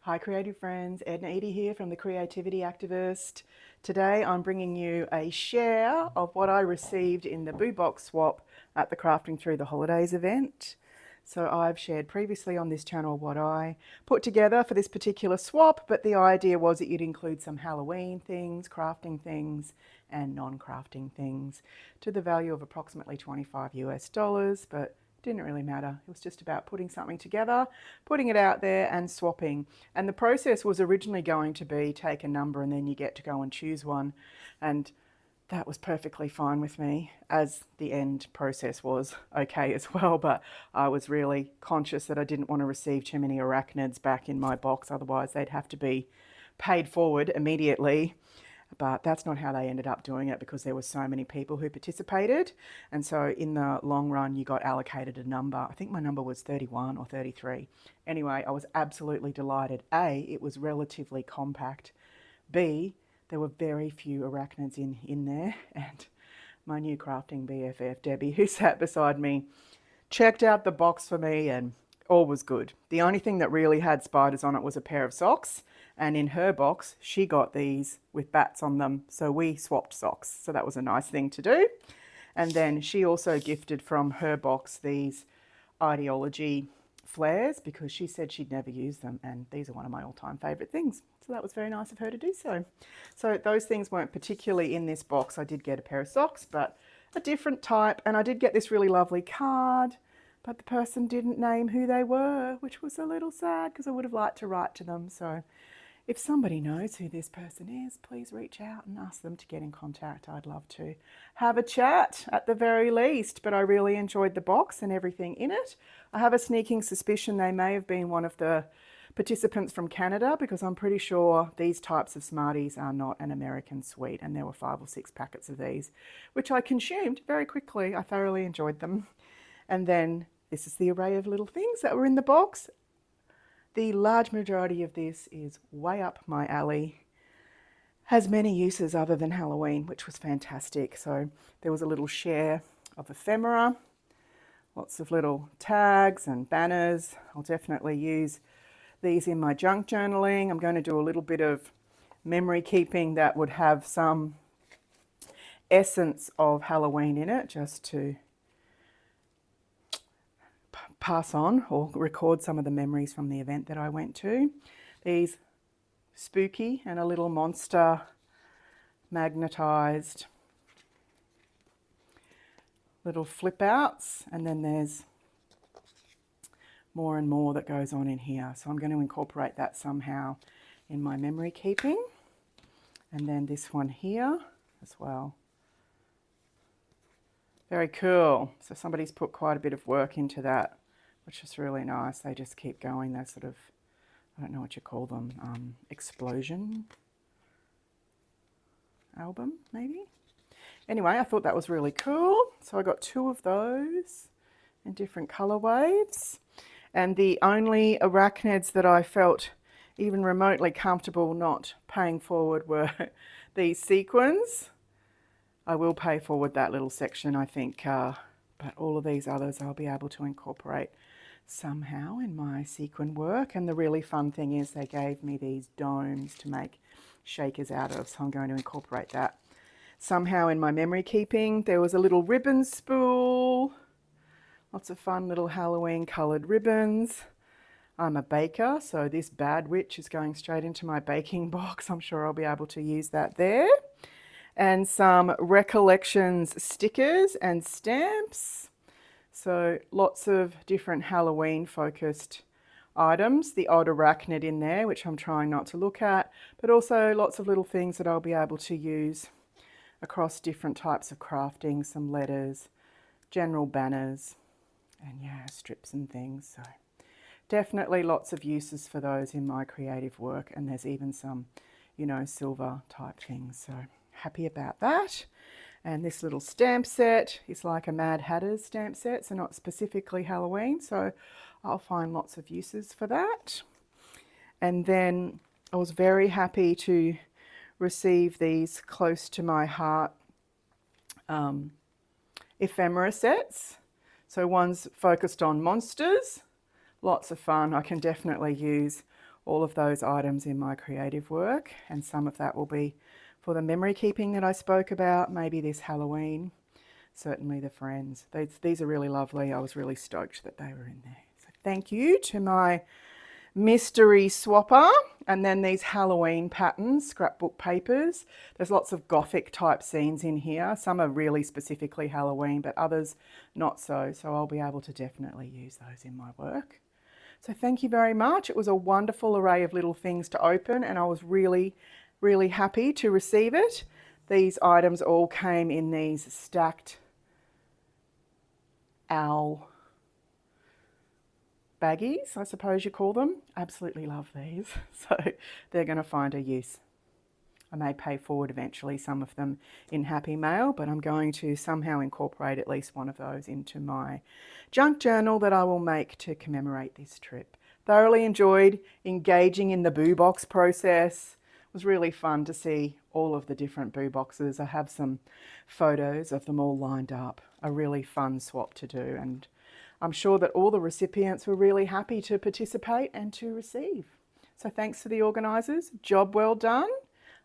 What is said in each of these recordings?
Hi creative friends, Edna Eady here from The Creativity Activist. Today I'm bringing you a share of what I received in the Boo Box swap at the Crafting Through the Holidays event. So I've shared previously on this channel what I put together for this particular swap, but the idea was that you'd include some Halloween things, crafting things, and non-crafting things to the value of approximately $25 US, but didn't really matter. It was just about putting something together, putting it out there and swapping. And the process was originally going to be take a number and then you get to go and choose one. And that was perfectly fine with me, as the end process was okay as well. But I was really conscious that I didn't want to receive too many arachnids back in my box. Otherwise they'd have to be paid forward immediately. But that's not how they ended up doing it because there were so many people who participated. And so in the long run, you got allocated a number. I think my number was 31 or 33. Anyway, I was absolutely delighted. A, it was relatively compact. B, there were very few arachnids in there. And my new crafting BFF, Debbie, who sat beside me, checked out the box for me and all was good. The only thing that really had spiders on it was a pair of socks. And in her box, she got these with bats on them. So we swapped socks. So that was a nice thing to do. And then she also gifted from her box these ideology flares because she said she'd never use them. And these are one of my all-time favourite things. So that was very nice of her to do so. So those things weren't particularly in this box. I did get a pair of socks, but a different type. And I did get this really lovely card, but the person didn't name who they were, which was a little sad because I would have liked to write to them. So if somebody knows who this person is, please reach out and ask them to get in contact. I'd love to have a chat at the very least, but I really enjoyed the box and everything in it. I have a sneaking suspicion they may have been one of the participants from Canada because I'm pretty sure these types of Smarties are not an American sweet, and there were 5 or 6 packets of these, which I consumed very quickly. I thoroughly enjoyed them. And then this is the array of little things that were in the box. The large majority of this is way up my alley. Has many uses other than Halloween, which was fantastic. So there was a little share of ephemera, lots of little tags and banners. I'll definitely use these in my junk journaling. I'm going to do a little bit of memory keeping that would have some essence of Halloween in it, just to pass on or record some of the memories from the event that I went to. These spooky and a little monster magnetized little flip outs, and then there's more and more that goes on in here. So I'm going to incorporate that somehow in my memory keeping. And then this one here as well. Very cool. So somebody's put quite a bit of work into that, which is really nice. They just keep going. They're sort of, I don't know what you call them, explosion album, maybe? Anyway, I thought that was really cool. So I got 2 of those in different color waves. And the only arachnids that I felt even remotely comfortable not paying forward were these sequins. I will pay forward that little section, I think, but all of these others I'll be able to incorporate somehow in my sequin work. And the really fun thing is they gave me these domes to make shakers out of, so I'm going to incorporate that somehow in my memory keeping. There was a little ribbon spool, lots of fun little Halloween coloured ribbons. I'm a baker, so this Bad Witch is going straight into my baking box. I'm sure I'll be able to use that there. And some Recollections stickers and stamps. So lots of different Halloween focused items. The odd arachnid in there, which I'm trying not to look at, but also lots of little things that I'll be able to use across different types of crafting, some letters, general banners, and yeah, strips and things. So definitely lots of uses for those in my creative work, and there's even some, you know, silver type things. So happy about that. And this little stamp set is like a Mad Hatter's stamp set, so not specifically Halloween, so I'll find lots of uses for that. And then I was very happy to receive these close to my heart ephemera sets. So one's focused on monsters, lots of fun. I can definitely use all of those items in my creative work, and some of that will be for the memory keeping that I spoke about, maybe this Halloween, certainly the friends. These are really lovely. I was really stoked that they were in there. So thank you to my mystery swapper, and then these Halloween patterns, scrapbook papers. There's lots of gothic type scenes in here. Some are really specifically Halloween, but others not so. So I'll be able to definitely use those in my work. So thank you very much. It was a wonderful array of little things to open, and I was really, really happy to receive it. These items all came in these stacked owl baggies, I suppose you call them. Absolutely love these. So they're going to find a use. I may pay forward eventually some of them in Happy Mail, but I'm going to somehow incorporate at least one of those into my junk journal that I will make to commemorate this trip. Thoroughly enjoyed engaging in the boo box process. It was really fun to see all of the different boo boxes. I have some photos of them all lined up. A really fun swap to do, and I'm sure that all the recipients were really happy to participate and to receive. So thanks to the organisers. Job well done.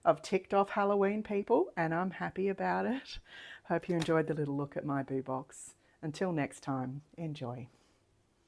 I've ticked off Halloween, people, and I'm happy about it. Hope you enjoyed the little look at my boo box. Until next time, enjoy.